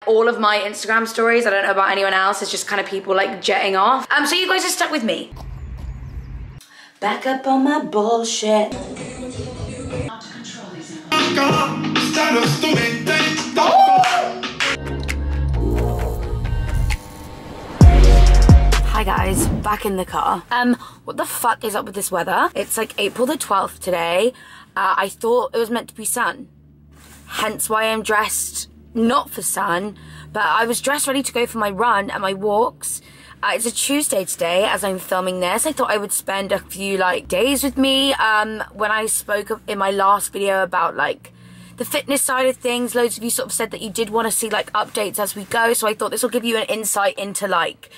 all of my Instagram stories, I don't know about anyone else, it's just kind of people like jetting off. So you guys are stuck with me. Back up on my bullshit. Hi guys, back in the car. What the fuck is up with this weather? It's like April the 12th today. I thought it was meant to be sun. Hence why I'm dressed not for sun, but I was dressed ready to go for my run and my walks. It's a Tuesday today as I'm filming this. I thought I would spend a few like days with me. When I spoke in my last video about like the fitness side of things, loads of you sort of said that you did want to see like updates as we go. So I thought this will give you an insight into like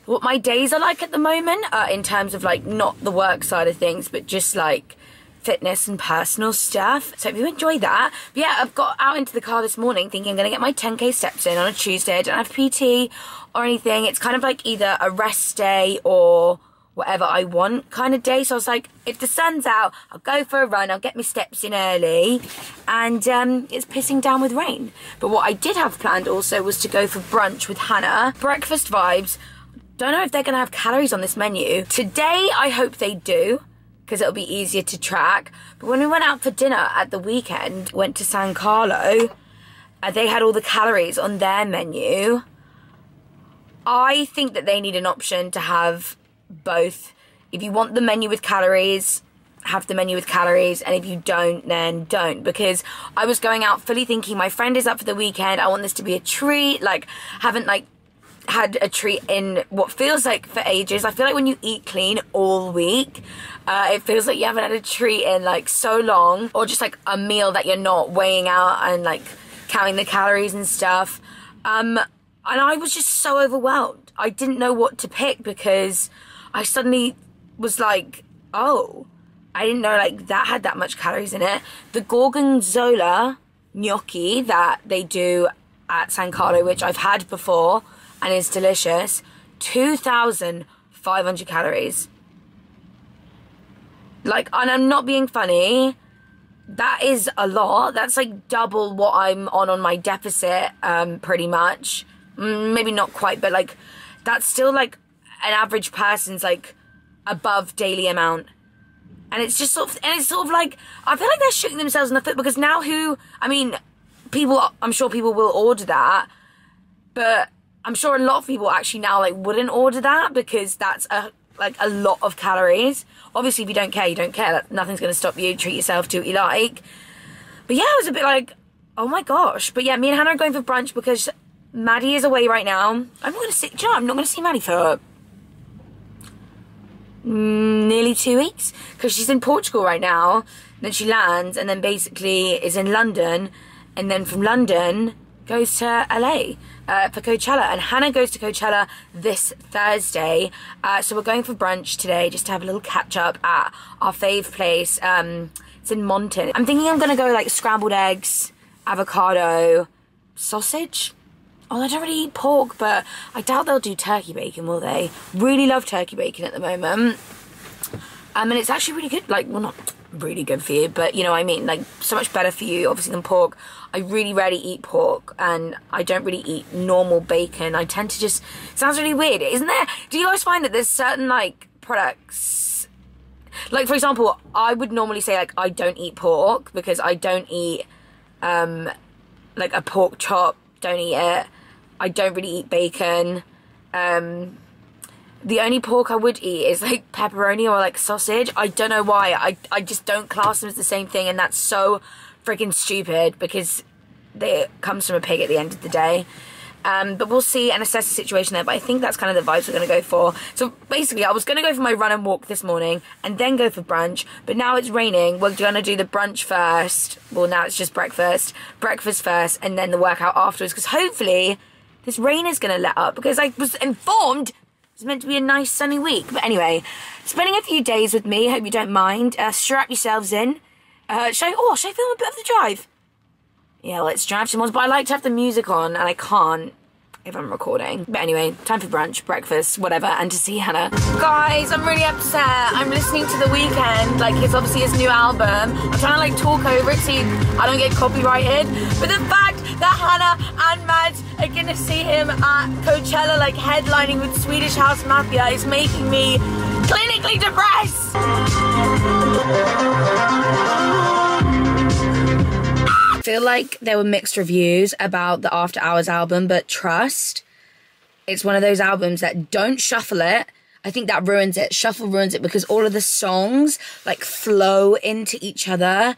what my days are like at the moment, in terms of like not the work side of things, but just like fitness and personal stuff. So if you enjoy that. But yeah, I've got out into the car this morning thinking I'm gonna get my 10k steps in on a Tuesday. I don't have PT or anything. It's kind of like either a rest day or whatever I want kind of day. So I was like, if the sun's out, I'll go for a run, I'll get my steps in early. And it's pissing down with rain. But what I did have planned also was to go for brunch with Hannah. Breakfast vibes. Don't know if they're gonna have calories on this menu. Today, I hope they do, because it'll be easier to track. But when we went out for dinner at the weekend, went to San Carlo, they had all the calories on their menu. I think that they need an option to have both. If you want the menu with calories, have the menu with calories, and if you don't, then don't. Because I was going out fully thinking my friend is up for the weekend, I want this to be a treat. Like, haven't like had a treat in what feels like for ages. I feel like when you eat clean all week, it feels like you haven't had a treat in like so long, or just like a meal that you're not weighing out and like counting the calories and stuff. And I was just so overwhelmed. I didn't know what to pick, because I suddenly was like, oh, I didn't know like that had that much calories in it. The gorgonzola gnocchi that they do at San Carlo, which I've had before and is delicious, 2,500 calories. Like, and I'm not being funny, that is a lot. That's like double what I'm on my deficit, pretty much. Maybe not quite, but like that's still like an average person's like above daily amount. And it's just sort of, and it's sort of like, I feel like they're shooting themselves in the foot, because now I'm sure people will order that, but I'm sure a lot of people actually now like wouldn't order that, because that's a lot of calories. Obviously, if you don't care, you don't care. Nothing's going to stop you. Treat yourself, do what you like. But yeah, I was a bit like, oh my gosh. But yeah, me and Hannah are going for brunch because Maddie is away right now. I'm not going to see, do you know, I'm not going to see Maddie for nearly 2 weeks, because she's in Portugal right now. And then she lands and then basically is in London, and then from London goes to LA for Coachella. And Hannah goes to Coachella this Thursday, so we're going for brunch today just to have a little catch up at our fave place. It's in Monton. I'm thinking I'm gonna go like scrambled eggs, avocado, sausage. Oh, I don't really eat pork, but I doubt they'll do turkey bacon, will they? Really love turkey bacon at the moment. And it's actually really good. Like, well, not really good for you, but you know what I mean, like so much better for you obviously than pork. I really rarely eat pork, and I don't really eat normal bacon. I tend to just, it sounds really weird, isn't there? Do you guys find that there's certain like products, like for example, I would normally say like I don't eat pork because I don't eat like a pork chop, don't eat it. I don't really eat bacon. The only pork I would eat is like pepperoni or like sausage. I don't know why. I just don't class them as the same thing, and that's so freaking stupid, because it comes from a pig at the end of the day. But we'll see and assess the situation there. But I think that's kind of the vibes we're going to go for. So basically, I was going to go for my run and walk this morning and then go for brunch. But now it's raining. We're going to do the brunch first. Well, now it's just breakfast. Breakfast first and then the workout afterwards. Because hopefully this rain is going to let up. Because I was informed it's meant to be a nice sunny week. But anyway, spending a few days with me. Hope you don't mind. Strap yourselves in. Should I film a bit of the drive? Yeah, let's drive some more. But I like to have the music on, and I can't. if I'm recording. But anyway, time for brunch, breakfast, whatever, and to see Hannah. Guys, I'm really upset. I'm listening to The Weeknd, like it's obviously his new album. I'm trying to like talk over it so I don't get copyrighted. But the fact that Hannah and Mads are gonna see him at Coachella, like headlining with Swedish House Mafia, is making me clinically depressed. I feel like there were mixed reviews about the After Hours album, but trust, it's one of those albums that don't shuffle it. I think that ruins it. Shuffle ruins it because all of the songs like flow into each other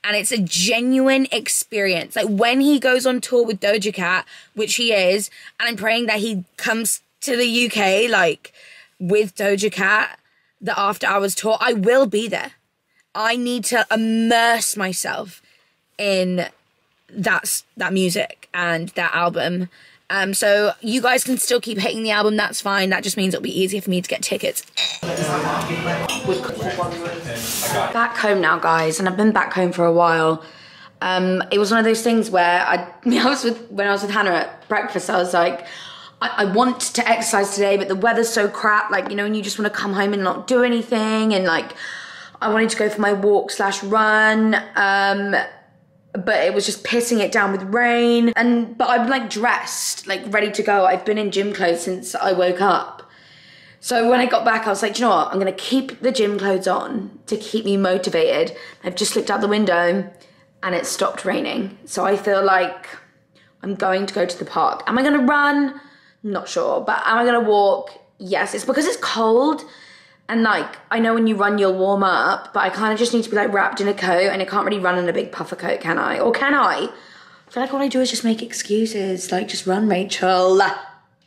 and it's a genuine experience. Like when he goes on tour with Doja Cat, which he is, and I'm praying that he comes to the UK like with Doja Cat, the After Hours tour, I will be there. I need to immerse myself in that music and that album. So you guys can still keep hating the album, that's fine. That just means it'll be easier for me to get tickets. Back home now, guys, and I've been back home for a while. It was one of those things where when I was with Hannah at breakfast, I was like, I want to exercise today, but the weather's so crap. Like, you know, when you just want to come home and not do anything, and like, I wanted to go for my walk/run, but it was just pissing it down with rain. But I'm like dressed, like ready to go. I've been in gym clothes since I woke up. So when I got back, I was like, do you know what? I'm gonna keep the gym clothes on to keep me motivated. I've just looked out the window and it stopped raining. So I feel like I'm going to go to the park. Am I gonna run? Not sure, but am I gonna walk? Yes, it's because it's cold. And like, I know when you run, you'll warm up, but I kind of just need to be like wrapped in a coat, and I can't really run in a big puffer coat, can I? Or can I? I feel like all I do is just make excuses, like just run, Rachel,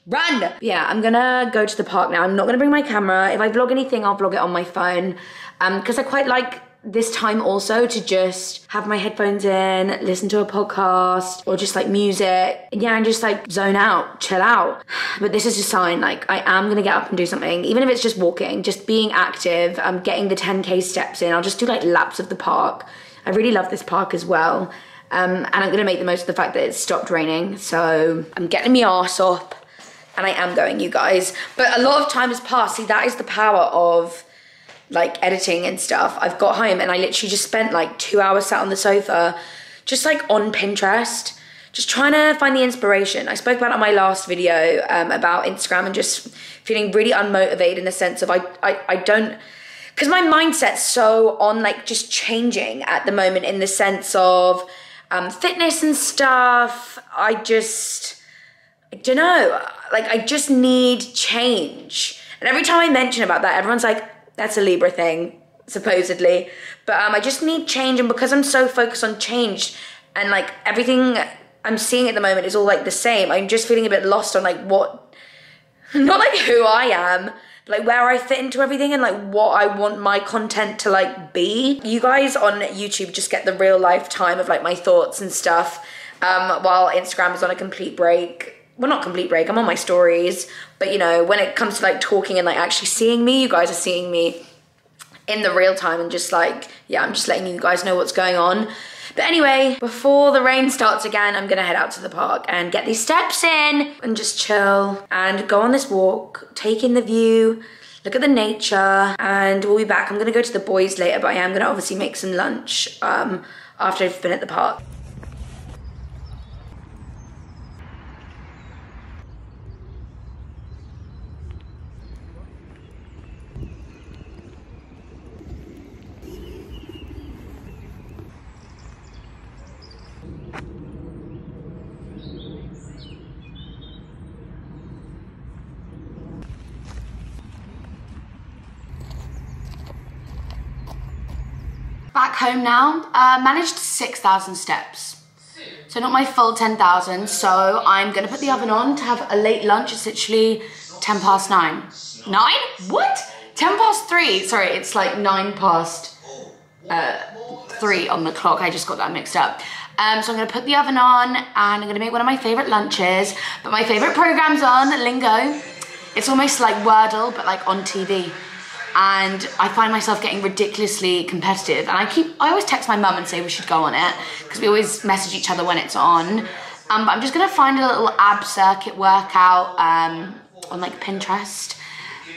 run. Yeah, I'm gonna go to the park now. I'm not gonna bring my camera. If I vlog anything, I'll vlog it on my phone. Because I quite like this time also to just have my headphones in, listen to a podcast or just like music. Yeah, and just like zone out, chill out. But this is a sign, like I am gonna get up and do something, even if it's just walking, just being active. I'm getting the 10K steps in. I'll just do like laps of the park. I really love this park as well. And I'm gonna make the most of the fact that it's stopped raining. So I'm getting my arse up and I am going, you guys. But a lot of time has passed. See, that is the power of like editing and stuff. I've got home and I literally just spent like 2 hours sat on the sofa, just like on Pinterest, just trying to find the inspiration. I spoke about it on my last video about Instagram and just feeling really unmotivated in the sense of I don't, because my mindset's so on like just changing at the moment in the sense of fitness and stuff. I don't know, like I just need change. And every time I mention about that, everyone's like, that's a Libra thing, supposedly. But I just need change, and because I'm so focused on change and like everything I'm seeing at the moment is all like the same, I'm just feeling a bit lost on like what, not like who I am, but like where I fit into everything and like what I want my content to like be. You guys on YouTube just get the real life time of like my thoughts and stuff, while Instagram is on a complete break. Well, not complete break, I'm on my stories, but you know, when it comes to like talking and like actually seeing me, you guys are seeing me in the real time and just like, yeah, I'm just letting you guys know what's going on. But anyway, before the rain starts again, I'm gonna head out to the park and get these steps in and just chill and go on this walk, take in the view, look at the nature, and we'll be back. I'm gonna go to the boys later, but I am gonna obviously make some lunch after I've been at the park. Back home now, managed 6,000 steps. So not my full 10,000, so I'm gonna put the oven on to have a late lunch. It's literally 10 past 9. 9? What? 10 past 3, sorry, it's like 9 past 3 on the clock. I just got that mixed up. So I'm gonna put the oven on and I'm gonna make one of my favorite lunches. But my favorite program's on, Lingo. It's almost like Wordle, but like on TV. And I find myself getting ridiculously competitive. And I always text my mum and say we should go on it, because we always message each other when it's on. But I'm just gonna find a little ab circuit workout on like Pinterest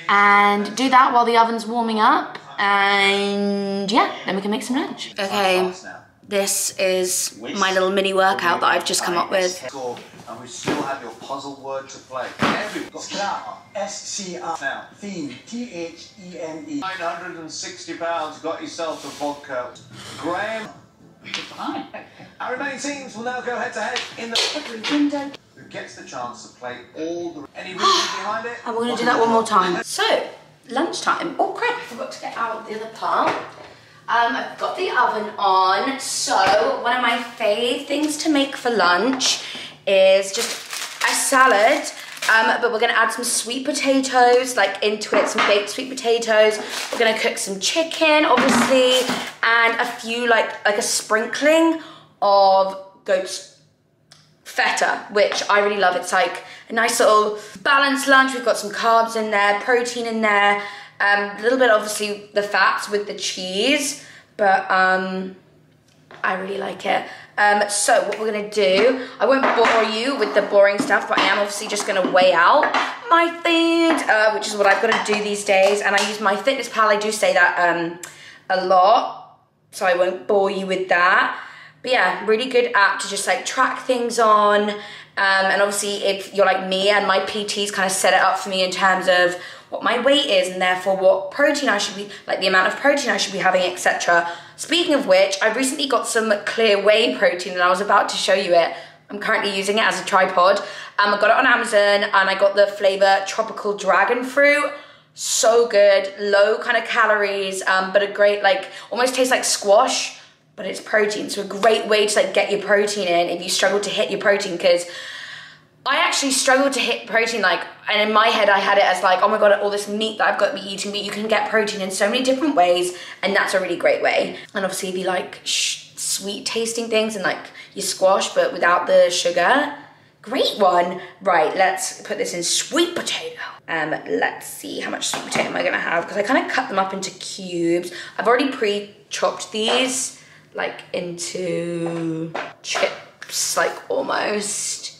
and do that while the oven's warming up, and yeah, then we can make some lunch. Okay, this is my little mini workout that I've just come up with. And we still have your puzzle word to play. Scrap, S-C-R, now, theme, T-H-E-N-E. 960 pounds, got yourself a vodka. Graham. Fine. Our remaining teams will now go head to head in the window. Who gets the chance to play all the... Any reason behind it? And we're going to do that one more time. So, lunchtime. Oh crap, I forgot to get out the other part. I've got the oven on. So, one of my fave things to make for lunch is just a salad. But we're going to add some sweet potatoes, like into it, some baked sweet potatoes. We're going to cook some chicken, obviously, and a few, like a sprinkling of goat's feta, which I really love. It's like a nice little balanced lunch. We've got some carbs in there, protein in there, a little bit, obviously, the fats with the cheese, but I really like it. So what we're gonna do, I won't bore you with the boring stuff, but I am obviously just gonna weigh out my food, which is what I've got to do these days. And I use my Fitness Pal. I do say that a lot, so I won't bore you with that. But yeah, really good app to just like track things on. And obviously if you're like me and my PT's kind of set it up for me in terms of what my weight is and therefore what protein I should be, like the amount of protein I should be having, etc. Speaking of which, I recently got some clear whey protein and I was about to show you it. I'm currently using it as a tripod. I got it on Amazon and I got the flavor Tropical Dragon Fruit. So good, low kind of calories, but a great, like, almost tastes like squash, but it's protein. So a great way to like get your protein in if you struggle to hit your protein, because I actually struggled to hit protein, like, and in my head I had it as like, oh my god, all this meat that I've got to be eating, but you can get protein in so many different ways, and that's a really great way. And obviously if you like sweet tasting things and like your squash, but without the sugar, great one. Right, let's put this in sweet potato. Let's see how much sweet potato am I gonna have, because I kind of cut them up into cubes. I've already pre-chopped these like into chips, like almost.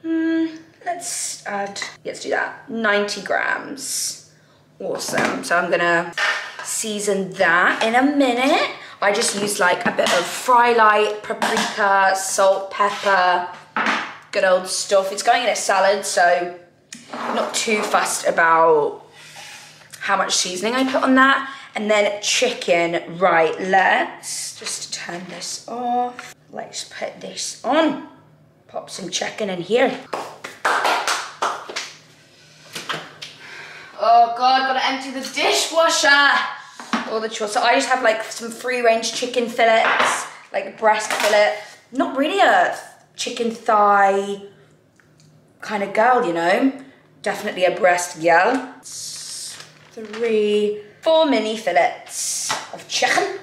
Let's do that. 90 grams. Awesome. So I'm gonna season that in a minute. I just used like a bit of fry light, paprika, salt, pepper, good old stuff. It's going in a salad, so I'm not too fussed about how much seasoning I put on that. And then chicken. Right, let's just turn this off. Let's put this on. Pop some chicken in here. Oh god, gotta empty the dishwasher. All the chores. So I just have like some free range chicken fillets, like breast fillet. Not really a chicken thigh kind of girl, you know. Definitely a breast girl. 4 mini fillets of chicken.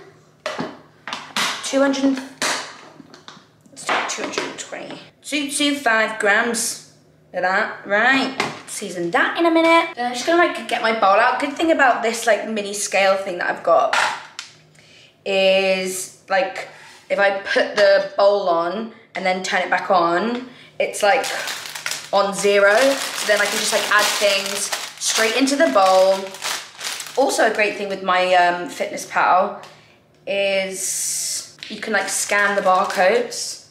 220. 225 grams of that, right? Season that in a minute. Then I'm just gonna like get my bowl out. Good thing about this like mini scale thing that I've got is like if I put the bowl on and then turn it back on, it's like on 0. So then I can just like add things straight into the bowl. Also a great thing with my Fitness Pal is you can like scan the barcodes,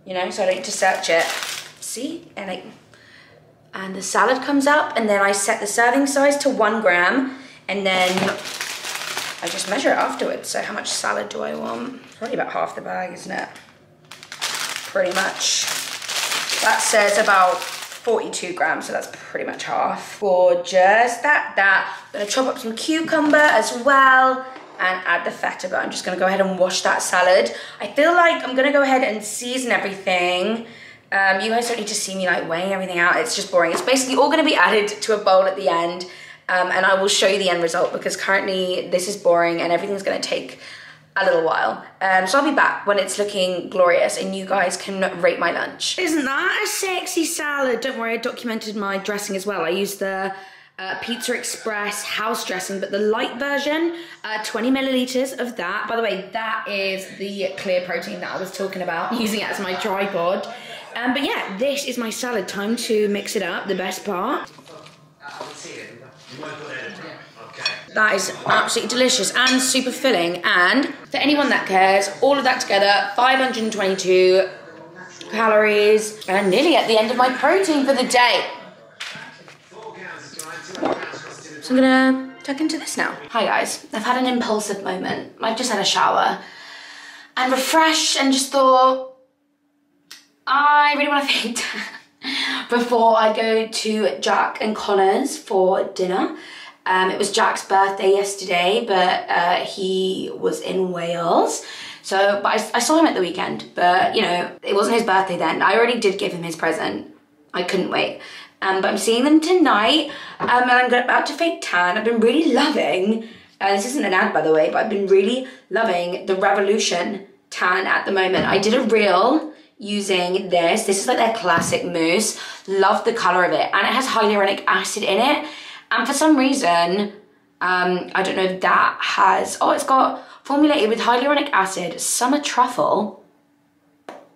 you know, so I don't need to search it. See? And the salad comes up, and then I set the serving size to 1 gram, and then I just measure it afterwards. So how much salad do I want? Probably about half the bag, isn't it? Pretty much. That says about 42 grams, so that's pretty much half. Gorgeous. I'm gonna chop up some cucumber as well and add the feta, but I'm just gonna go ahead and wash that salad. I feel like I'm gonna go ahead and season everything. You guys don't need to see me like weighing everything out. It's just boring. It's basically all gonna be added to a bowl at the end, and I will show you the end result, because currently this is boring and everything's gonna take a little while. So I'll be back when it's looking glorious and you guys can rate my lunch. Isn't that a sexy salad? Don't worry, I documented my dressing as well. I used the Pizza Express house dressing, but the light version, 20 milliliters of that. By the way, that is the clear protein that I was talking about, using it as my tripod. But yeah, this is my salad. Time to mix it up, the best part. That is absolutely delicious and super filling. And for anyone that cares, all of that together, 522 calories, and nearly at the end of my protein for the day. So I'm gonna tuck into this now. Hi guys, I've had an impulsive moment. I've just had a shower and refreshed and just thought, I really want to faint before I go to Jack and Connor's for dinner. It was Jack's birthday yesterday, but he was in Wales. But I saw him at the weekend, but you know, it wasn't his birthday then. I already did give him his present. I couldn't wait. But I'm seeing them tonight, and I'm about to fake tan. I've been really loving, this isn't an ad by the way, but I've been really loving the Revolution tan at the moment. I did a reel using this. This is like their classic mousse. Love the color of it, and it has hyaluronic acid in it. And for some reason, I don't know if that has, it's got formulated with hyaluronic acid, summer truffle,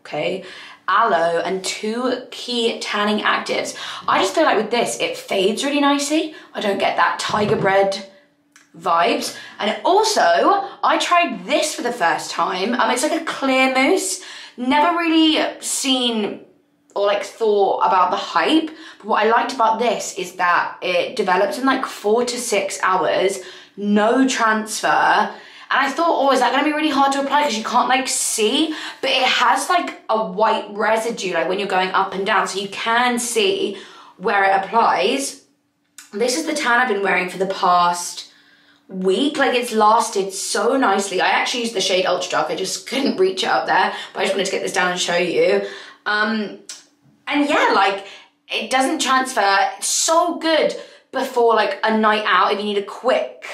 okay, aloe, and 2 key tanning actives. I just feel like with this, it fades really nicely. I don't get that tiger bread vibes. And also, I tried this for the first time. It's like a clear mousse. Never really seen or like thought about the hype, but what I liked about this is that it develops in like 4 to 6 hours, no transfer. And I thought, is that gonna be really hard to apply because you can't like see, but it has like a white residue like when you're going up and down, so you can see where it applies. This is the tan I've been wearing for the past week. Like, it's lasted so nicely. I actually used the shade Ultra Dark, I just couldn't reach it up there, but I just wanted to get this down and show you. And yeah, like, it doesn't transfer. It's so good before like a night out if you need a quick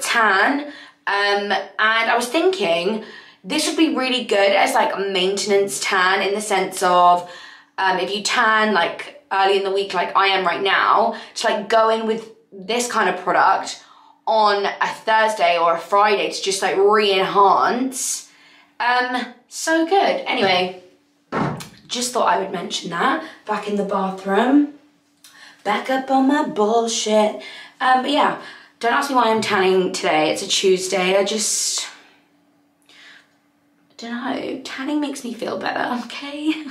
tan. And I was thinking this would be really good as like a maintenance tan, in the sense of if you tan like early in the week like I am right now, to like go in with this kind of product on a Thursday or a Friday to just like re-enhance. So good. Anyway, just thought I would mention that. Back in the bathroom, back up on my bullshit. But yeah, don't ask me why I'm tanning today. It's a Tuesday. I don't know, tanning makes me feel better, okay?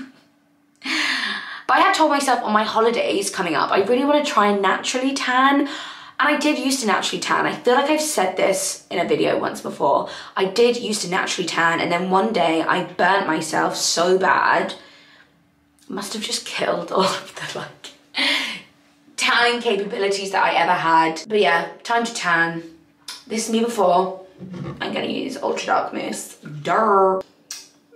But I had told myself on my holidays coming up, I really want to try and naturally tan. And I did used to naturally tan. I feel like I've said this in a video once before. I did used to naturally tan, and then one day I burnt myself so bad. Must have just killed all of the like tanning capabilities that I ever had. But yeah, time to tan. This is me before. I'm gonna use Ultra Dark Mousse. Durr.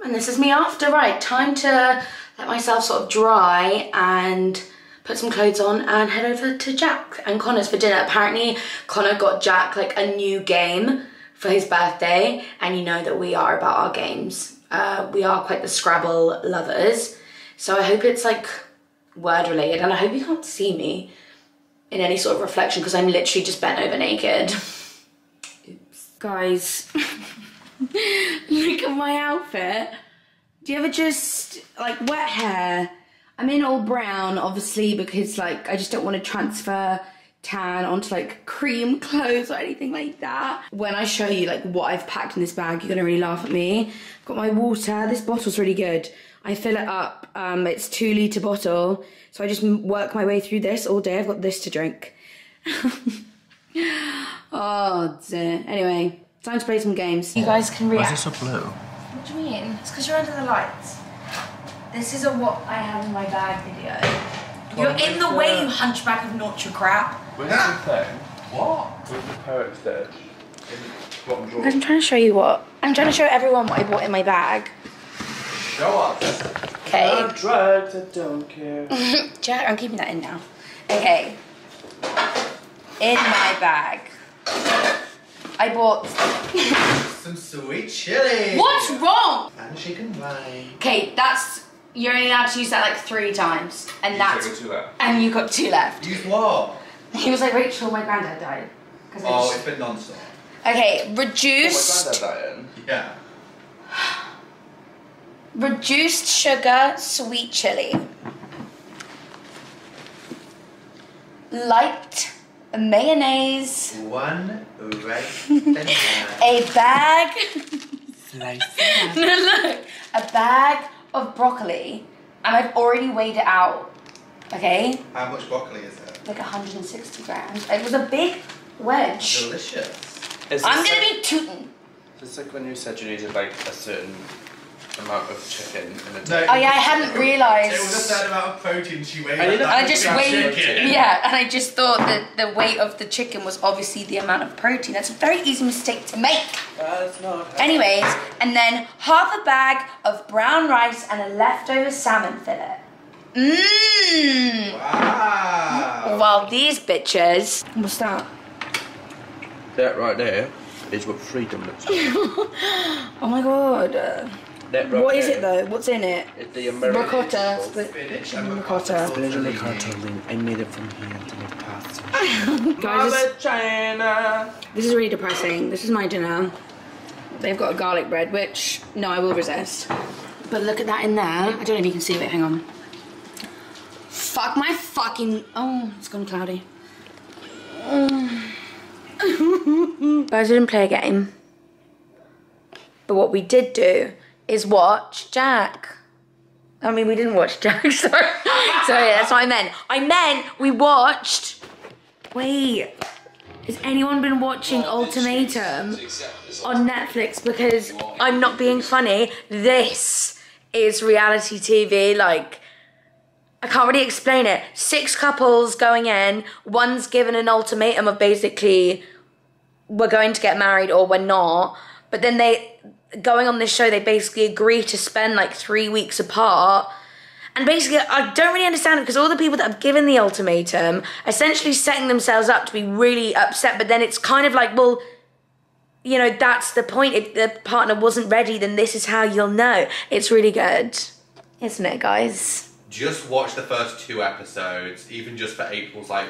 And this is me after. Right, time to let myself sort of dry and put some clothes on and head over to Jack and Connor's for dinner. Apparently Connor got Jack like a new game for his birthday, and you know that we are about our games. We are quite the Scrabble lovers. So I hope it's like word related, and I hope you can't see me in any sort of reflection because I'm literally just bent over naked. Oops. Guys, look at my outfit. Do you ever just like wet hair? I'm in all brown obviously because like I just don't want to transfer tan onto like cream clothes or anything like that. When I show you like what I've packed in this bag, you're gonna really laugh at me. I've got my water. This bottle's really good. I fill it up, it's 2 litre bottle, so I just work my way through this all day. I've got this to drink. Oh dear. Anyway, time to play some games. You guys can react. Why is it so blue? What do you mean? It's because you're under the lights. This is a what I have in my bag video. You're in the way, you hunchback of Notre crap. Where's the thing? What? Where's the poet's dish? Guys, I'm trying to show you what. I'm trying to show everyone what I bought in my bag. Show us. Okay. Drugs, I don't care. Jack, I'm keeping that in now. Okay. In my bag, I bought some sweet chili. What's wrong? And chicken wine. Okay, that's, you're only allowed to use that like 3 times, and that's. You got 2 left. And you got 2 left. Use what? He was like, Rachel, my granddad died. Oh, it's been non-stop. Okay, reduced. Oh, my granddad dying? Yeah. Reduced sugar sweet chili. Light mayonnaise. 1 red banana. A bag. Slice. No, look. A bag of broccoli. And I've already weighed it out. Okay? How much broccoli is it? Like 160 grams. It was a big wedge. Delicious. I'm gonna be tootin'. It's like when you said you needed like a certain amount of chicken in a No, day. Oh yeah, I hadn't realised. It was a certain amount of protein she weighed. And I just weighed, chicken. yeah, and I just thought that the weight of the chicken was obviously the amount of protein. That's a very easy mistake to make. That's not. Anyways, and then half a bag of brown rice and a leftover salmon fillet. Mmm. Wow. Well, these bitches. What's that? That right there is what freedom looks like. Oh my god. That right What is there it though? What's in it? is the American Ricotta. Spinach and and ricotta. Spinach and ricotta. I made it from here to make pasta. Guys, China. this is really depressing. This is my dinner. They've got a garlic bread, which, no, I will resist. But look at that in there. I don't know if you can see it. Hang on. Fuck my fucking... Oh, it's gone cloudy. Guys, we didn't play a game. But what we did do is watch Jack. I mean, we didn't watch Jack, sorry. Sorry, that's what I meant. I meant we watched... Wait. Has anyone been watching Ultimatum on Netflix? Because I'm not being funny. This is reality TV. Like, I can't really explain it. 6 couples going in. One's given an ultimatum of basically, we're going to get married or we're not. But then going on this show, they basically agree to spend like 3 weeks apart. And basically, I don't really understand it because all the people that have given the ultimatum are essentially setting themselves up to be really upset. But then it's kind of like, well, you know, that's the point. If the partner wasn't ready, then this is how you'll know. It's really good. Isn't it, guys? Just watch the first 2 episodes, even just for April's like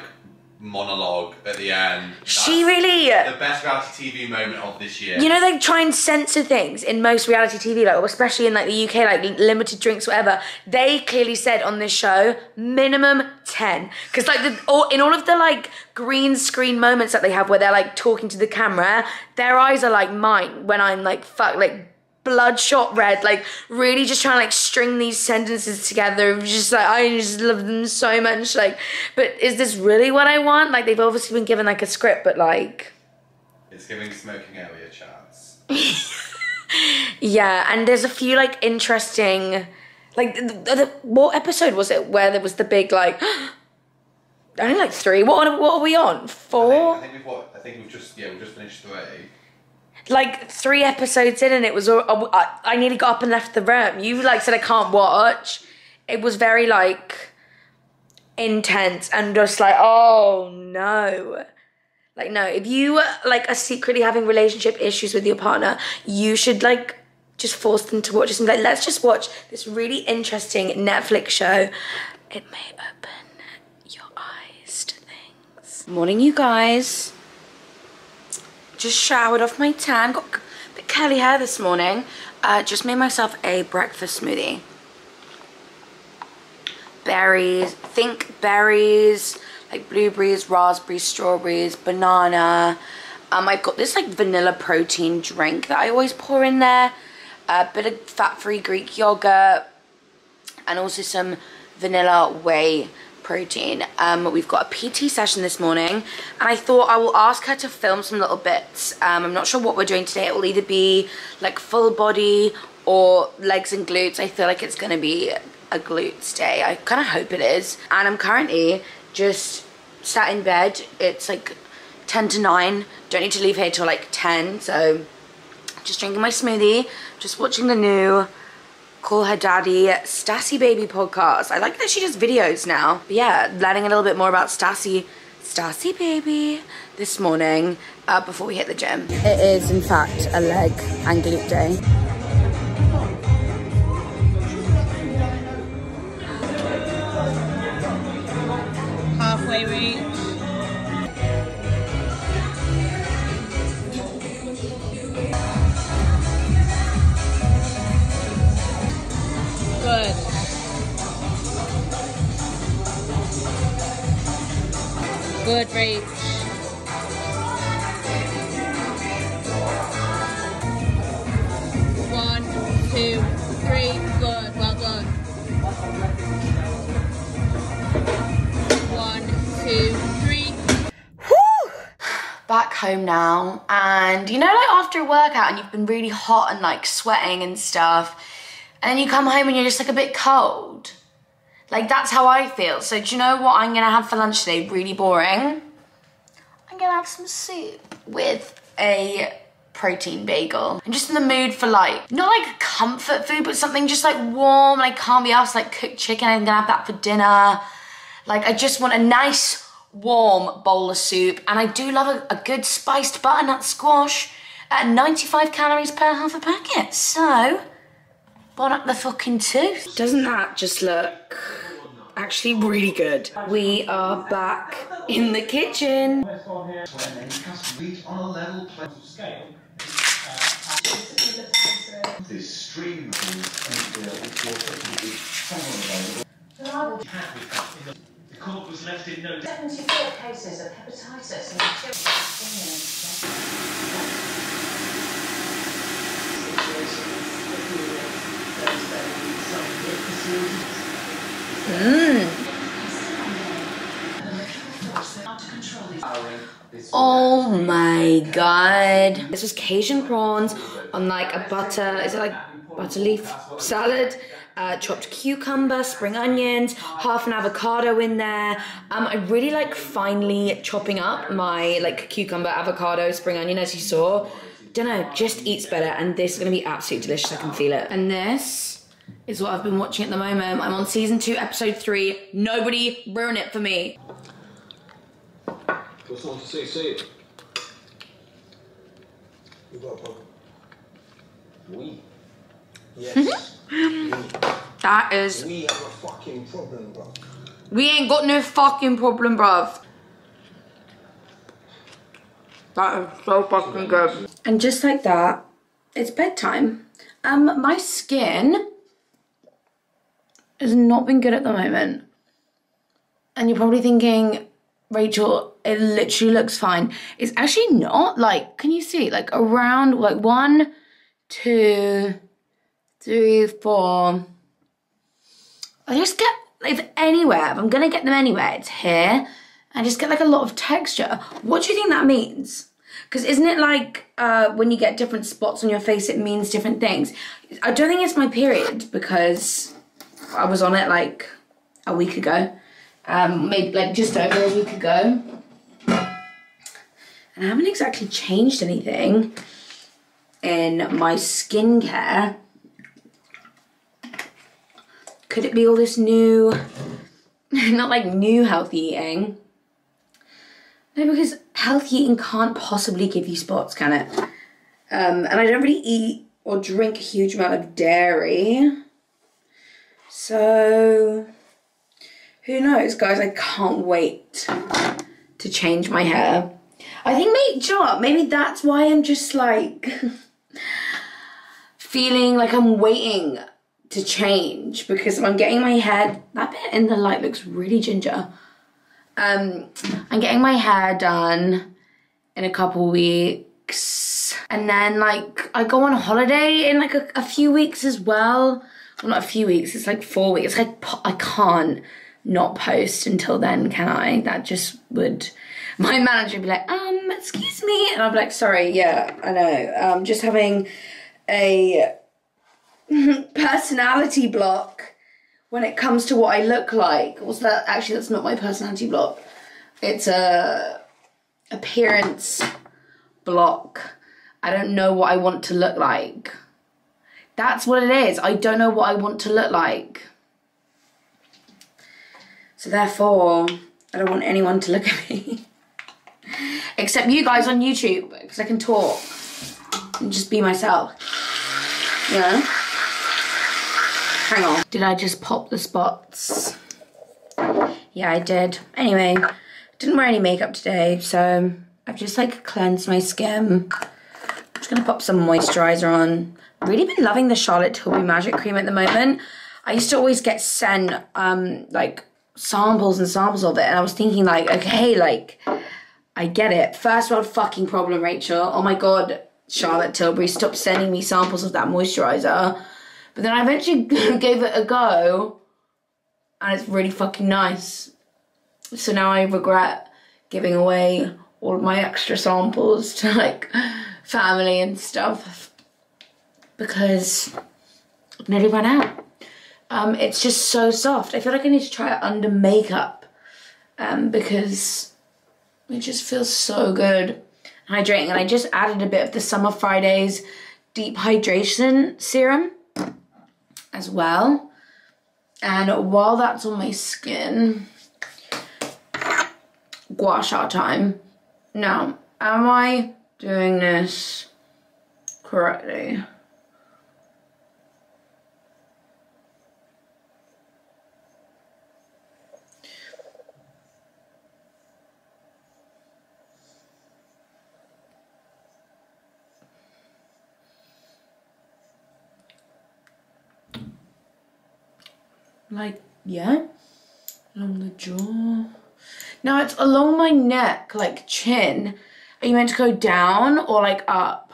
monologue at the end. She really... The best reality TV moment of this year. You know, they try and censor things in most reality TV, like, especially in like the UK, like limited drinks, whatever. They clearly said on this show, minimum 10. Because like in all of the like green screen moments that they have where they're like talking to the camera, their eyes are like mine when I'm like, fuck, like bloodshot red, like really just trying to like string these sentences together. Just like, I just love them so much. Like, but is this really what I want? Like, they've obviously been given like a script, but like, it's giving smoking area chance. yeah. And there's a few like interesting, like what episode was it where there was the big like only like 3. What are we on? 4? I think we've just finished 3. Like 3 episodes in and it was all, I nearly got up and left the room. You like said I can't watch. It was very like intense and just like, oh no. Like, no, if you like are secretly having relationship issues with your partner, you should like just force them to watch this and be like, let's just watch this really interesting Netflix show. It may open your eyes to things. Morning, you guys. Just showered off my tan, got a bit curly hair this morning. Just made myself a breakfast smoothie. Berries, think berries, like blueberries, raspberries, strawberries, banana. I've got this like vanilla protein drink that I always pour in there. A bit of fat-free Greek yogurt and also some vanilla whey protein. We've got a PT session this morning and I thought I will ask her to film some little bits. I'm not sure what we're doing today. It will either be like full body or legs and glutes. I feel like it's gonna be a glutes day. I kind of hope it is. And I'm currently just sat in bed. It's like 10 to 9. Don't need to leave here till like 10. So just drinking my smoothie, just watching the new Call Her Daddy Stassi Baby podcast. I like that she does videos now. But yeah, learning a little bit more about Stassi Baby this morning before we hit the gym. It is in fact a leg and glute day. Halfway reach. Good, Rach. One, two, three. Good. Well done. 1, 2, 3. Back home now, and you know, like after a workout and you've been really hot and like sweating and stuff, and then you come home and you're just like a bit cold. Like that's how I feel. So do you know what I'm gonna have for lunch today? Really boring. I'm gonna have some soup with a protein bagel. I'm just in the mood for like, not like comfort food, but something just like warm. I can't be asked like cooked chicken. I'm gonna have that for dinner. Like I just want a nice warm bowl of soup, and I do love a good spiced butternut squash at 95 calories per half a packet. So, bon up the fucking tooth. Doesn't that just look actually really good? We are back in the kitchen. The court was left in no 74 cases of hepatitis and 2 Oh my god. This was Cajun prawns on like a butter, is it like butter leaf salad? Chopped cucumber, spring onions, half an avocado in there. I really like finely chopping up my like cucumber, avocado, spring onion, as you saw. Don't know, just eats better, and this is gonna be absolutely delicious. I can feel it. And this is what I've been watching at the moment. I'm on season 2, episode 3. Nobody ruin it for me. What's on to say it. You got a problem? We? Yes. That is... We have a fucking problem, bro. We ain't got no fucking problem, bruv. That is so fucking good. And just like that, it's bedtime. My skin has not been good at the moment. And you're probably thinking, Rachel, it literally looks fine. It's actually not. Like, can you see? Like around, like 1, 2, 3, 4. I just get, if anywhere, if I'm gonna get them anywhere, it's here. I just get like a lot of texture. What do you think that means? Because isn't it like when you get different spots on your face, it means different things? I don't think it's my period, because I was on it like a week ago. Maybe like just over a week ago. And I haven't exactly changed anything in my skincare. Could it be all this new, not like new healthy eating? No, because healthy eating can't possibly give you spots, can it? And I don't really eat or drink a huge amount of dairy. So, who knows, guys? I can't wait to change my hair. I think maybe that's why I'm just like feeling like I'm waiting to change, because I'm getting my hair, that bit in the light looks really ginger. I'm getting my hair done in a couple weeks, and then like I go on holiday in like a few weeks as well. Well, not a few weeks, it's like 4 weeks. Like I can't not post until then, can I? That just would, my manager would be like, excuse me, and I'd be like, sorry, yeah, I know, I'm just having a personality block when it comes to what I look like. What's that? Actually, that's not my personality block. It's a appearance block. I don't know what I want to look like. That's what it is. I don't know what I want to look like. So therefore, I don't want anyone to look at me. Except you guys on YouTube, because I can talk and just be myself. You know? Hang on. Did I just pop the spots? Yeah, I did. Anyway, didn't wear any makeup today, so I've just like cleansed my skin. I'm just gonna pop some moisturizer on. Really been loving the Charlotte Tilbury Magic Cream at the moment. I used to always get sent like samples and samples of it, and I was thinking like, okay, like, I get it. First world fucking problem, Rachel. Oh my God, Charlotte Tilbury, stop sending me samples of that moisturiser. But then I eventually gave it a go, and it's really fucking nice. So now I regret giving away all of my extra samples to like family and stuff because I've nearly run out. It's just so soft. I feel like I need to try it under makeup because it just feels so good. Hydrating, and I just added a bit of the Summer Fridays Deep Hydration Serum as well. And while that's on my skin, gua sha time. Now, am I doing this correctly? Like, yeah, along the jaw. Now it's along my neck, like chin. Are you meant to go down or like up?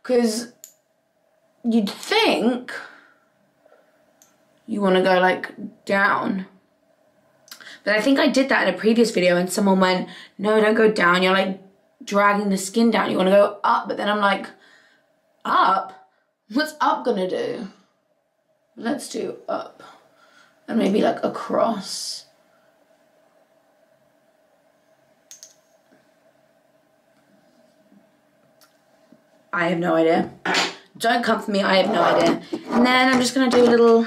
Because you'd think you want to go like down. But I think I did that in a previous video and someone went, no, don't go down. You're like dragging the skin down. You want to go up. But then I'm like, up? What's up gonna do? Let's do up. And maybe like across. I have no idea. Don't come for me, I have no idea. And then I'm just gonna do a little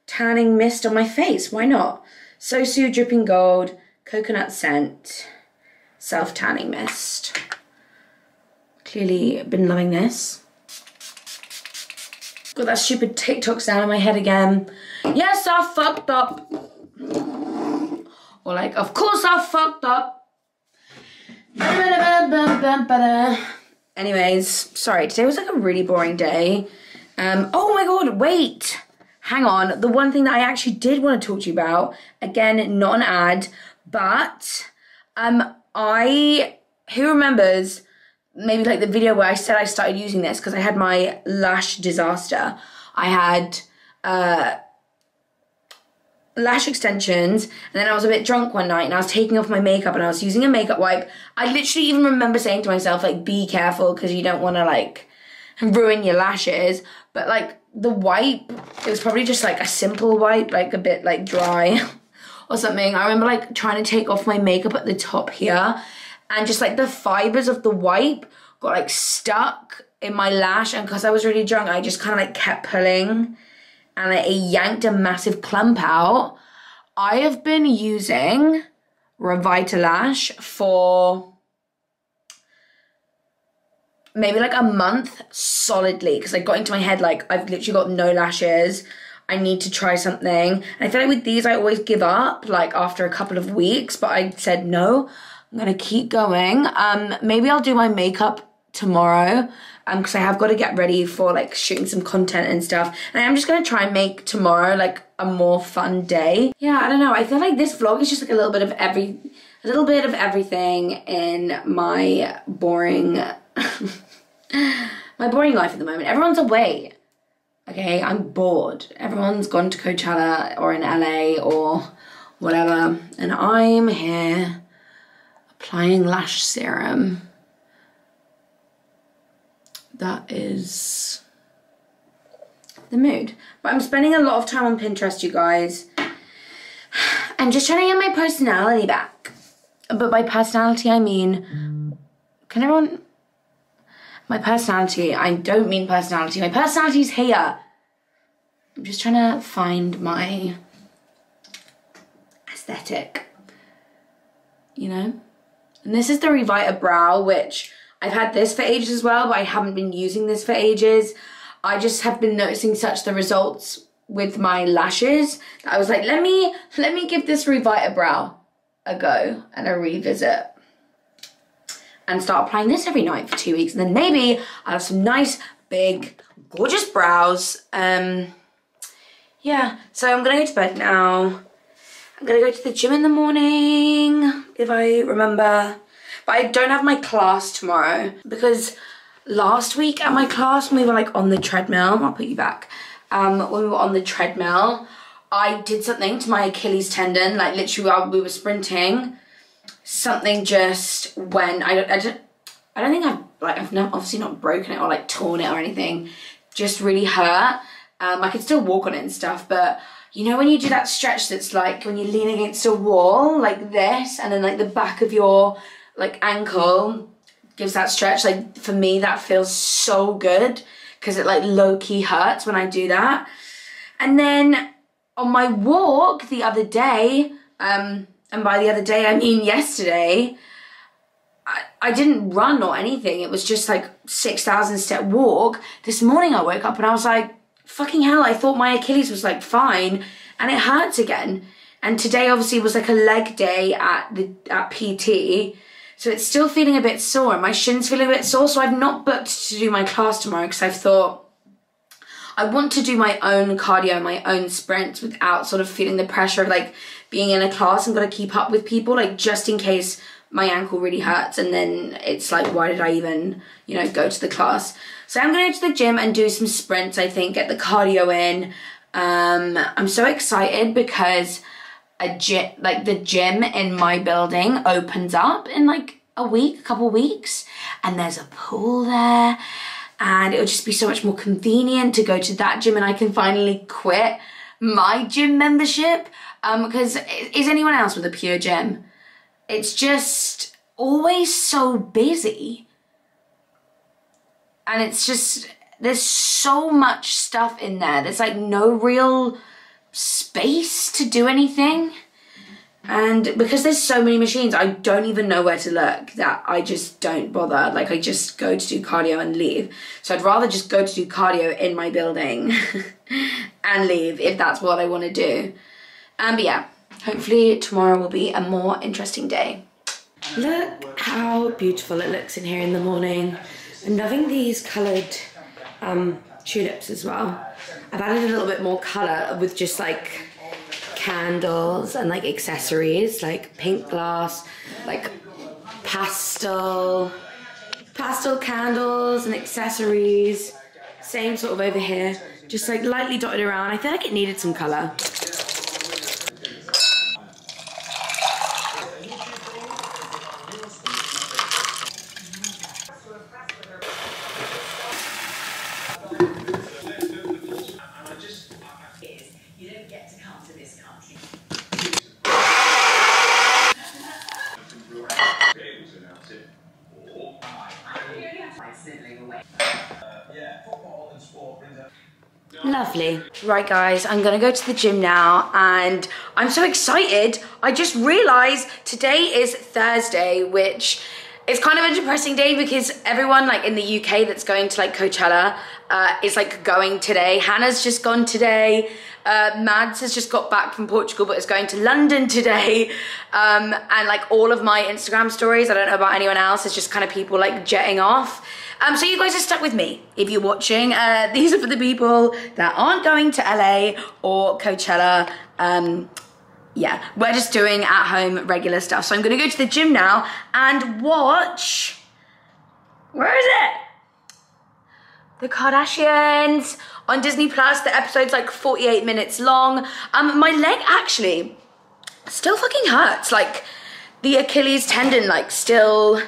tanning mist on my face. Why not? Sosu Dripping Gold, Coconut Scent, Self-Tanning Mist. Clearly been loving this. Got that stupid TikTok sound in my head again. Yes, I fucked up. Or like, of course I fucked up. Anyways, sorry, today was like a really boring day. Oh my God, wait. Hang on, the one thing that I actually did want to talk to you about, again, not an ad, but who remembers maybe like the video where I said I started using this because I had my lash disaster. I had lash extensions, and then I was a bit drunk one night and I was taking off my makeup and I was using a makeup wipe. I literally even remember saying to myself, like, be careful because you don't want to like ruin your lashes. But like the wipe, it was probably just like a simple wipe, like a bit like dry or something. I remember like trying to take off my makeup at the top here, and just like the fibers of the wipe got like stuck in my lash, and because I was really drunk, I just kind of like kept pulling and it yanked a massive clump out. I have been using Revita Lash for maybe like a month solidly because I got into my head like I've literally got no lashes. I need to try something. And I feel like with these I always give up like after a couple of weeks, but I said no, I'm gonna keep going. Maybe I'll do my makeup tomorrow because I have got to get ready for like shooting some content and stuff, and I'm just gonna try and make tomorrow like a more fun day. Yeah, I don't know, I feel like this vlog is just like a little bit of everything in my boring my boring life at the moment. Everyone's away, okay? I'm bored. Everyone's gone to Coachella or in LA or whatever, and I'm here applying lash serum. That is the mood. But I'm spending a lot of time on Pinterest, you guys. I'm just trying to get my personality back. But by personality, I mean, can everyone? My personality, I don't mean personality. My personality's here. I'm just trying to find my aesthetic, you know? And this is the Revita Brow, which I've had this for ages as well, but I haven't been using this for ages. I just have been noticing such the results with my lashes that I was like, let me give this Revita Brow a go and a revisit and start applying this every night for 2 weeks, and then maybe I'll have some nice, big, gorgeous brows. Yeah, so I'm gonna go to bed now. I'm gonna go to the gym in the morning, if I remember. But I don't have my class tomorrow because last week at my class when we were like on the treadmill, I'll put you back. When we were on the treadmill, I did something to my Achilles tendon, like literally while we were sprinting. Something just went, I don't think I've obviously not broken it or like torn it or anything. Just really hurt. I could still walk on it and stuff, but you know when you do that stretch that's like when you lean against a wall like this, and then like the back of your like ankle gives that stretch. Like for me that feels so good because it like low-key hurts when I do that. And then on my walk the other day, and by the other day I mean yesterday, I didn't run or anything. It was just like 6,000 step walk. This morning I woke up and I was like, fucking hell, I thought my Achilles was like fine and it hurts again. And today obviously was like a leg day at PT. So it's still feeling a bit sore and my shin's feeling a bit sore. So I've not booked to do my class tomorrow because I've thought I want to do my own cardio, my own sprints without sort of feeling the pressure of like being in a class and got to keep up with people, like just in case my ankle really hurts and then it's like, why did I even, you know, go to the class? So I'm going to go to the gym and do some sprints, I think, get the cardio in. I'm so excited because the gym in my building opens up in like a couple weeks, and there's a pool there, and it'll just be so much more convenient to go to that gym, and I can finally quit my gym membership. Because is anyone else with a pure gym? It's just always so busy. And it's just, there's so much stuff in there. There's like no real space to do anything. And because there's so many machines, I don't even know where to look, that I just don't bother. Like I just go to do cardio and leave. So I'd rather just go to do cardio in my building and leave if that's what I want to do. But yeah, hopefully tomorrow will be a more interesting day. Look how beautiful it looks in here in the morning. I'm loving these coloured tulips as well. I've added a little bit more colour with just like candles and like accessories, like pink glass, like pastel candles and accessories. Same sort of over here, just like lightly dotted around. I feel like it needed some colour. Lovely. Right guys, I'm gonna go to the gym now and I'm so excited. I just realized today is Thursday, which is kind of a depressing day because everyone like in the UK that's going to like Coachella is like going today. Hannah's just gone today. Mads has just got back from Portugal but is going to London today. And like all of my Instagram stories, I don't know about anyone else, it's just kind of people like jetting off. So you guys are stuck with me if you're watching. These are for the people that aren't going to LA or Coachella. Yeah, we're just doing at home regular stuff. So I'm gonna go to the gym now and watch, where is it? The Kardashians on Disney Plus. The episode's like 48 minutes long. My leg actually still fucking hurts. Like the Achilles tendon like still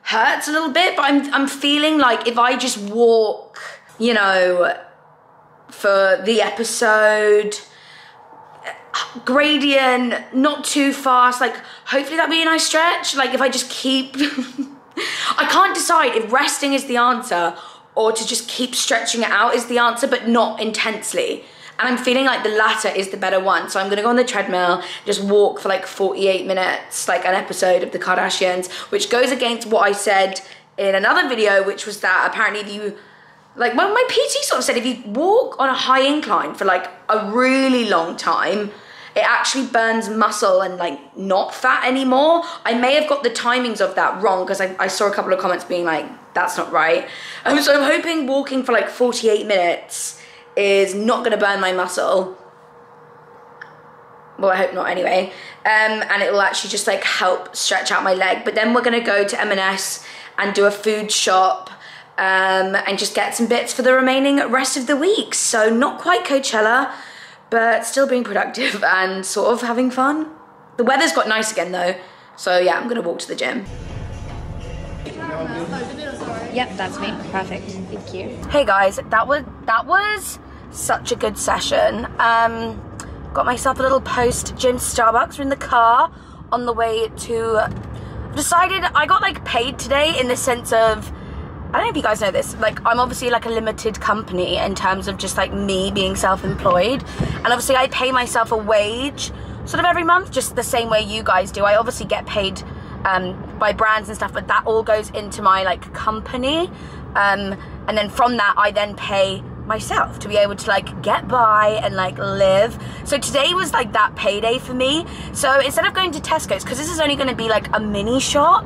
hurts a little bit, but I'm feeling like if I just walk, you know, for the episode, gradient, not too fast, like hopefully that'll be a nice stretch. Like if I just keep, I can't decide if resting is the answer or to just keep stretching it out is the answer, but not intensely. And I'm feeling like the latter is the better one. So I'm gonna go on the treadmill, just walk for like 48 minutes, like an episode of the Kardashians, which goes against what I said in another video, which was that apparently if you, like, well, my PT sort of said if you walk on a high incline for like a really long time, it actually burns muscle and like not fat anymore. I may have got the timings of that wrong because I saw a couple of comments being like, that's not right. So I'm hoping walking for like 48 minutes is not gonna burn my muscle. well, I hope not anyway, and it will actually just like help stretch out my leg. But then we're gonna go to M&S and do a food shop and just get some bits for the remaining rest of the week. So not quite Coachella, but still being productive and sort of having fun. The weather's got nice again though, so yeah, I'm gonna walk to the gym. Yep, that's me. Perfect. Thank you. Hey guys, that was such a good session. Got myself a little post-gym Starbucks. We're in the car on the way to... Decided I got like paid today in the sense of... I don't know if you guys know this, like I'm obviously like a limited company in terms of just like me being self-employed, and obviously I pay myself a wage sort of every month, just the same way you guys do. I obviously get paid by brands and stuff, but that all goes into my like company, and then from that I then pay myself to be able to like get by and like live. So today was like that payday for me. So instead of going to Tesco's, because this is only going to be like a mini shop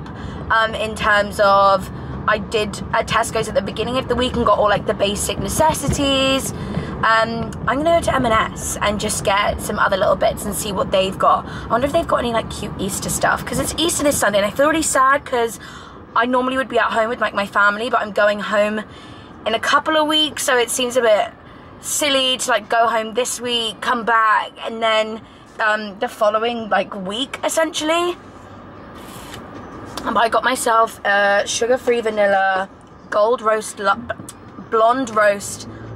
in terms of, I did at Tesco's at the beginning of the week and got all like the basic necessities. I'm gonna go to M&S and just get some other little bits and see what they've got. I wonder if they've got any like cute Easter stuff, because it's Easter this Sunday and I feel really sad because I normally would be at home with like my family, but I'm going home in a couple of weeks, so it seems a bit silly to like go home this week, come back, and then the following like week essentially. But I got myself a sugar-free vanilla blonde roast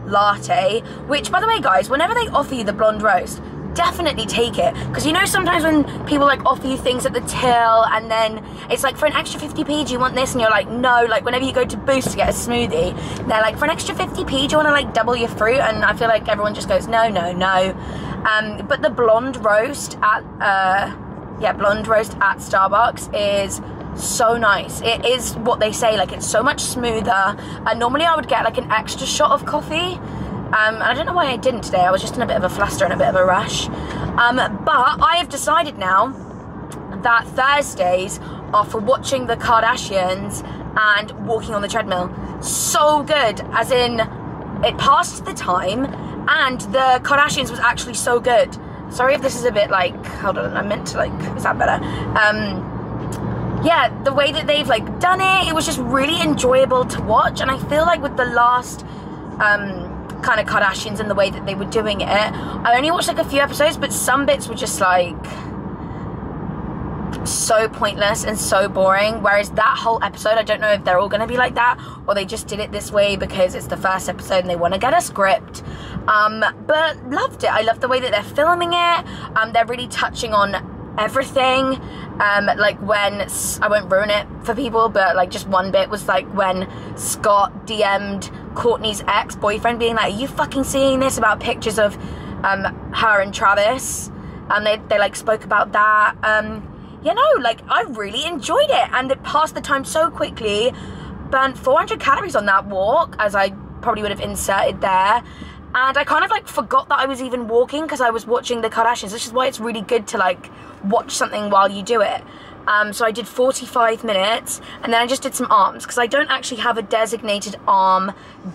latte, which by the way guys, whenever they offer you the blonde roast, definitely take it, because you know sometimes when people like offer you things at the till and then it's like for an extra 50p do you want this, and you're like no, like whenever you go to Boost to get a smoothie, they're like for an extra 50p do you want to like double your fruit, and I feel like everyone just goes no. But the blonde roast at Starbucks is so nice. It is what they say, like it's so much smoother. Normally I would get like an extra shot of coffee, and I don't know why I didn't today. I was just in a bit of a fluster and a bit of a rush, but I have decided now that Thursdays are for watching the Kardashians and walking on the treadmill. So good, as in it passed the time and the Kardashians was actually so good. Sorry if this is a bit like, hold on, I meant to like, is that better? Yeah, the way that they've like done it, it was just really enjoyable to watch. And I feel like with the last kind of Kardashians and the way that they were doing it, I only watched like a few episodes, but some bits were just like so pointless and so boring, whereas that whole episode, I don't know if they're all going to be like that or they just did it this way because it's the first episode and they want to get a script. But loved it. I love the way that they're filming it. They're really touching on everything, like when, I won't ruin it for people, but like just one bit was like when Scott DM'd Kourtney's ex-boyfriend being like, are you fucking seeing this, about pictures of her and Travis, and they like spoke about that. You know, like I really enjoyed it and it passed the time so quickly. Burnt 400 calories on that walk, as I probably would have inserted there. And I kind of like forgot that I was even walking because I was watching the Kardashians, which is why it's really good to like watch something while you do it. So I did 45 minutes and then I just did some arms because I don't actually have a designated arm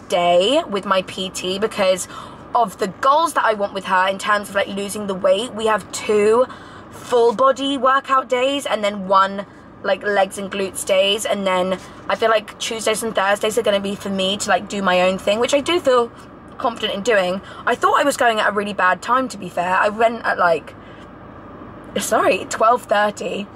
day with my PT because of the goals that I want with her in terms of like losing the weight. We have 2 full body workout days and then 1 like legs and glutes days, and then I feel like Tuesdays and Thursdays are going to be for me to like do my own thing, which I do feel confident in doing. I thought I was going at a really bad time, to be fair. I went at like 12:30,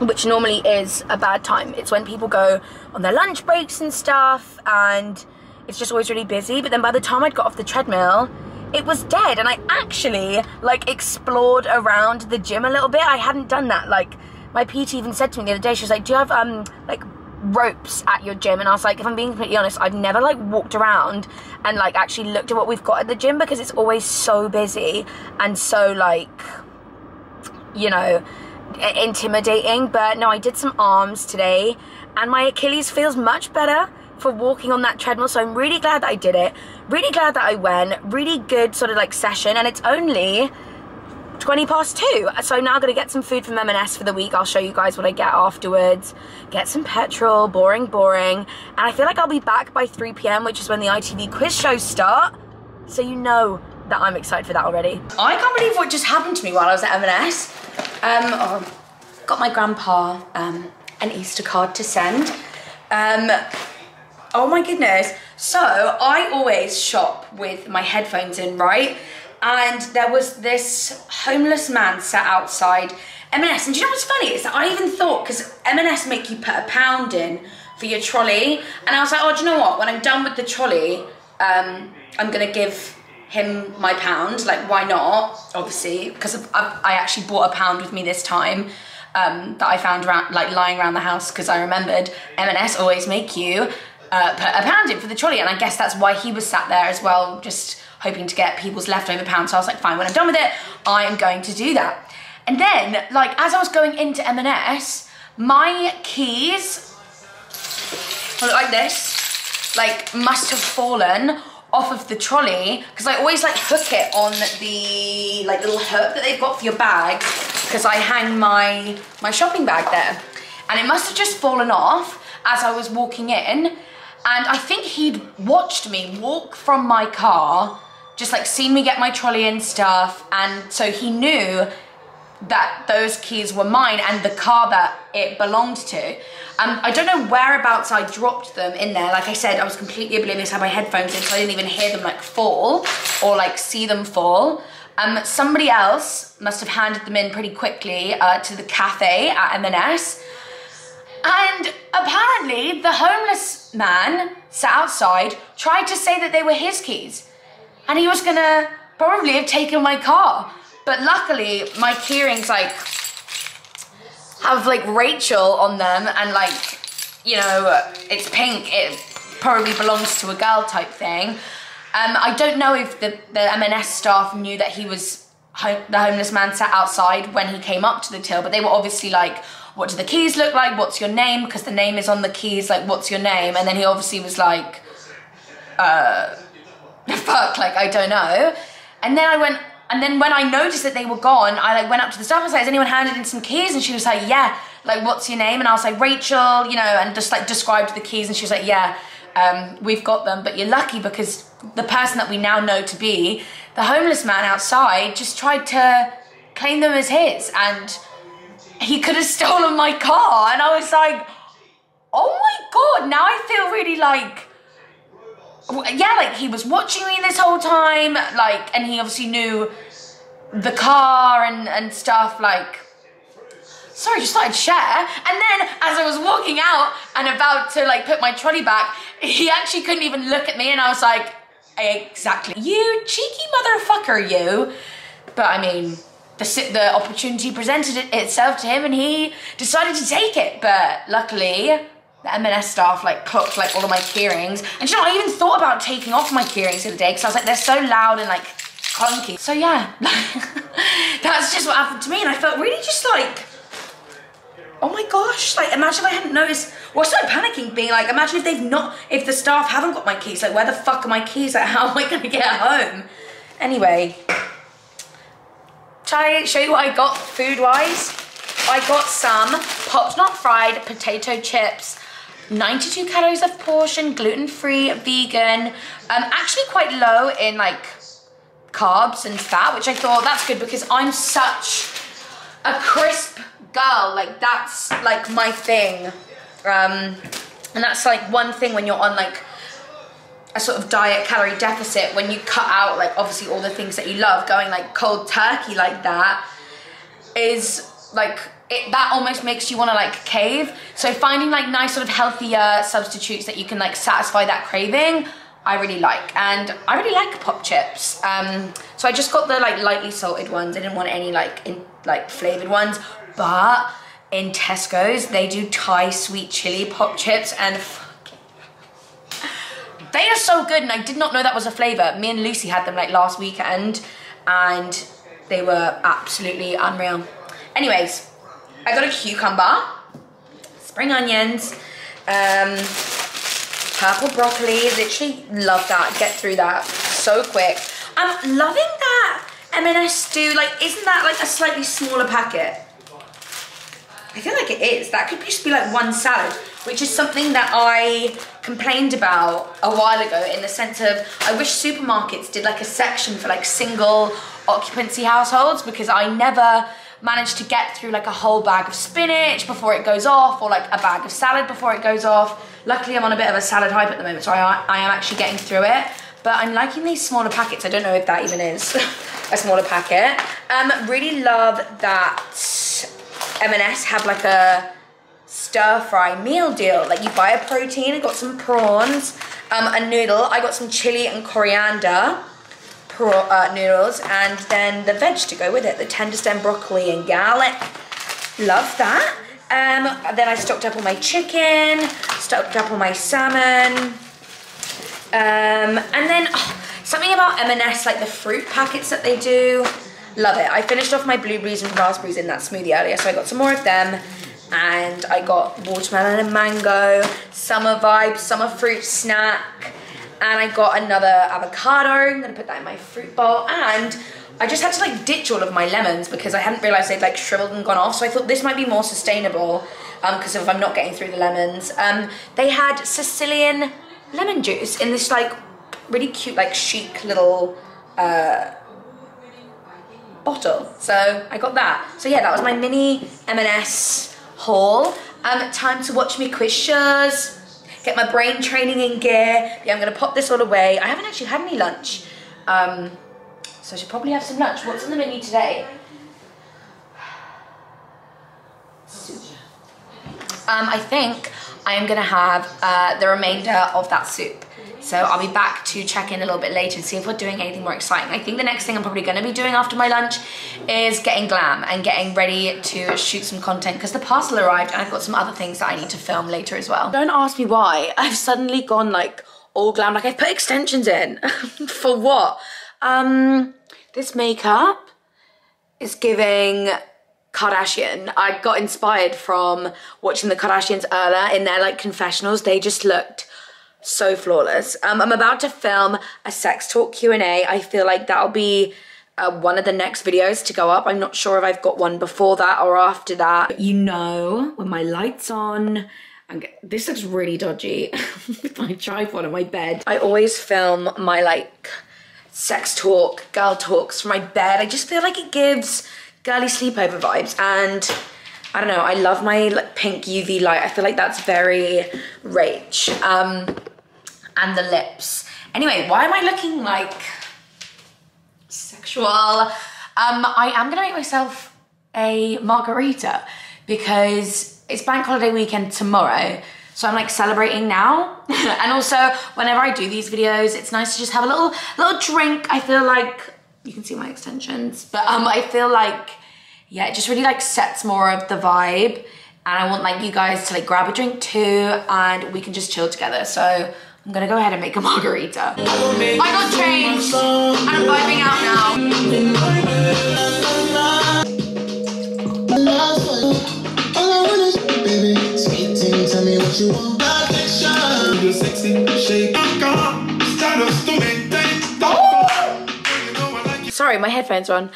which normally is a bad time. It's when people go on their lunch breaks and stuff and it's just always really busy. But then by the time I'd got off the treadmill, it was dead, and I actually like explored around the gym a little bit. I hadn't done that. Like my PT even said to me the other day, she was like, do you have like ropes at your gym? And I was like, if I'm being completely honest, I've never like walked around and like actually looked at what we've got at the gym because it's always so busy and so like, you know, intimidating. But no, I did some arms today and my Achilles feels much better for walking on that treadmill, so I'm really glad that I did it, really glad that I went. Really good sort of like session, and it's only 2:20, so now I'm gonna get some food from M&S for the week. I'll show you guys what I get afterwards, get some petrol, boring, and I feel like I'll be back by 3 p.m, which is when the ITV quiz shows start, so you know that I'm excited for that already. I can't believe what just happened to me while I was at M&S. Got my grandpa an Easter card to send. Oh my goodness. So I always shop with my headphones in, right? And there was this homeless man sat outside M&S. And do you know what's funny? Is that I even thought, because M&S make you put £1 in for your trolley. And I was like, oh, do you know what? When I'm done with the trolley, I'm gonna give him my £1. Like, why not? Obviously, because I actually bought £1 with me this time. That I found around, like lying around the house, because I remembered M&S always make you put £1 in for the trolley, and I guess that's why he was sat there as well, just hoping to get people's leftover £1. So I was like, fine, when I'm done with it, I am going to do that. And then, like, as I was going into M&S, my keys look like this, like, must have fallen off of the trolley, because I always like hook it on the like little hook that they've got for your bag, because I hang my shopping bag there, and it must have just fallen off as I was walking in. And I think he'd watched me walk from my car, just like seen me get my trolley and stuff, and so he knew that those keys were mine and the car that it belonged to. I don't know whereabouts I dropped them in there. Like I said, I was completely oblivious, I had my headphones in, so I didn't even hear them like fall or like see them fall. Somebody else must have handed them in pretty quickly to the cafe at M&S. And apparently the homeless man sat outside, tried to say that they were his keys, and he was gonna probably have taken my car. But luckily, my keyrings like have like Rachel on them, and like, you know, it's pink. It probably belongs to a girl type thing. I don't know if the M&S staff knew that he was the homeless man sat outside when he came up to the till, but they were obviously like, what do the keys look like? What's your name? Because the name is on the keys, like, what's your name? And then he obviously was like, fuck, like, I don't know. And then when I noticed that they were gone, I like went up to the staff and was like, has anyone handed in some keys? And she was like, yeah, like, what's your name? And I was like, Rachel, you know, and just like described the keys, and she was like, yeah, we've got them, but you're lucky because the person that we now know to be the homeless man outside just tried to claim them as his, and he could have stolen my car. And I was like, oh my God, now I feel really like, yeah, like he was watching me this whole time, like, and he obviously knew the car and stuff, like, sorry, just thought I'd share. And then as I was walking out and about to like put my trolley back, he actually couldn't even look at me, and I was like, exactly, you cheeky motherfucker, you. But I mean, the opportunity presented itself to him, and he decided to take it. But luckily, the M&S staff like clocked like all of my keyrings, and you know, I even thought about taking off my keyrings the other day because I was like, they're so loud and like clunky. So yeah, that's just what happened to me, and I felt really just like, oh my gosh, like imagine if I hadn't noticed. Well, I started panicking, being like, imagine if the staff haven't got my keys, like where the fuck are my keys? Like how am I gonna get home? Anyway, shall I show you what I got food-wise? I got some popped not fried potato chips, 92 calories a portion, gluten-free, vegan, actually quite low in like carbs and fat, which I thought that's good because I'm such a crisp girl, like that's like my thing. And that's like one thing when you're on like a sort of diet calorie deficit, when you cut out like obviously all the things that you love, going like cold turkey like that is like, that almost makes you want to like cave. So finding like nice sort of healthier substitutes that you can like satisfy that craving, I really like. And I really like pop chips. So I just got the like lightly salted ones. I didn't want any like flavored ones, but in Tesco's they do Thai sweet chili pop chips, and they are so good. And I did not know that was a flavor. Me and Lucy had them like last weekend, and they were absolutely unreal. Anyways, I got a cucumber, spring onions, purple broccoli. Literally love that. Get through that so quick. I'm loving that M&S do, like, isn't that like a slightly smaller packet? I feel like it is. That could just be like one salad, which is something that I complained about a while ago, in the sense of I wish supermarkets did like a section for like single occupancy households, because I never managed to get through like a whole bag of spinach before it goes off, or like a bag of salad before it goes off. Luckily I'm on a bit of a salad hype at the moment, so I am actually getting through it. But I'm liking these smaller packets. I don't know if that even is a smaller packet. Really love that M&S have like a stir fry meal deal. Like you buy a protein, I got some prawns, a noodle, I got some chili and coriander noodles, and then the veg to go with it, the tender stem broccoli and garlic. Love that. Then I stocked up on my chicken, stocked up on my salmon, and then something about M&S, like the fruit packets that they do. Love it. I finished off my blueberries and raspberries in that smoothie earlier, so I got some more of them. And I got watermelon and mango, summer vibes, summer fruit snack. And I got another avocado. I'm gonna put that in my fruit bowl. And I just had to like ditch all of my lemons because I hadn't realized they'd like shriveled and gone off. So I thought this might be more sustainable because if I'm not getting through the lemons. They had Sicilian lemon juice in this like really cute, like chic little bottle. So I got that. So yeah, that was my mini M&S haul. Time to watch me quiz shows, get my brain training in gear. Yeah, I'm gonna pop this all away. I haven't actually had any lunch. So I should probably have some lunch. What's on the menu today? Soup. I think I am gonna have the remainder of that soup. So I'll be back to check in a little bit later and see if we're doing anything more exciting. I think the next thing I'm probably gonna be doing after my lunch is getting glam and getting ready to shoot some content, because the parcel arrived and I've got some other things that I need to film later as well. Don't ask me why. I've suddenly gone like all glam, like I've put extensions in. For what? This makeup is giving Kardashian. I got inspired from watching the Kardashians earlier in their like confessionals. They just looked so flawless. I'm about to film a sex talk Q&A. I feel like that'll be one of the next videos to go up. I'm not sure if I've got one before that or after that. But you know, when my light's on, this looks really dodgy with my tripod on my bed. I always film my like sex talk, girl talks from my bed. I just feel like it gives girly sleepover vibes, and I don't know, I love my like pink UV light. I feel like that's very rach. And the lips. Anyway, why am I looking like sexual? I am gonna make myself a margarita because it's bank holiday weekend tomorrow. So I'm like celebrating now. And also whenever I do these videos, it's nice to just have a little drink. I feel like, you can see my extensions, but I feel like, yeah, it just really like sets more of the vibe. And I want like you guys to like grab a drink too, and we can just chill together. So I'm gonna go ahead and make a margarita. I got changed and I'm vibing out now. Sorry, my headphones are on.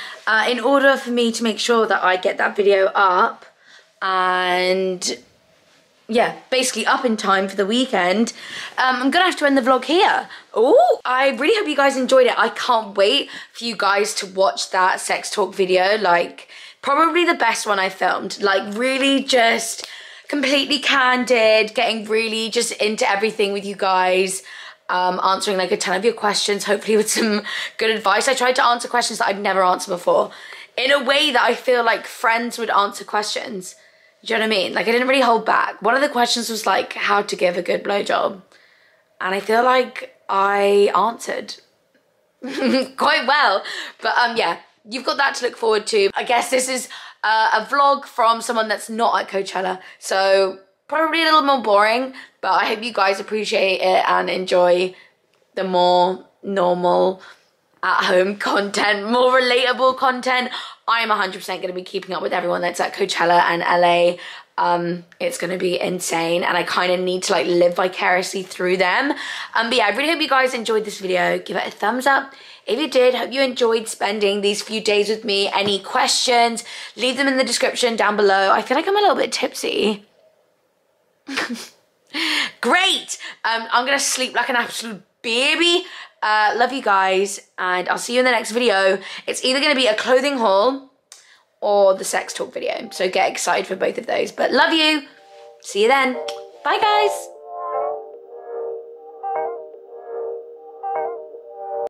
In order for me to make sure that I get that video up and yeah, basically up in time for the weekend, I'm gonna have to end the vlog here. Oh, I really hope you guys enjoyed it. I can't wait for you guys to watch that sex talk video. Like, probably the best one I filmed. Like, really just completely candid, getting really just into everything with you guys. Answering like a ton of your questions, hopefully with some good advice. I tried to answer questions that I've never answered before in a way that I feel like friends would answer questions. Do you know what I mean? Like, I didn't really hold back. One of the questions was like how to give a good blowjob, and I feel like I answered quite well. But yeah, you've got that to look forward to. I guess this is a vlog from someone that's not at Coachella, so probably a little more boring, but I hope you guys appreciate it and enjoy the more normal at-home content, more relatable content. I am 100% going to be keeping up with everyone that's at Coachella and LA. It's going to be insane, and I kind of need to like live vicariously through them. But yeah, I really hope you guys enjoyed this video. Give it a thumbs up If you did, hope you enjoyed spending these few days with me. Any questions, leave them in the description down below. I feel like I'm a little bit tipsy. Great. I'm gonna sleep like an absolute baby. Love you guys, and I'll see you in the next video. It's either gonna be a clothing haul or the sex talk video, so get excited for both of those. But love you. See you then. Bye guys.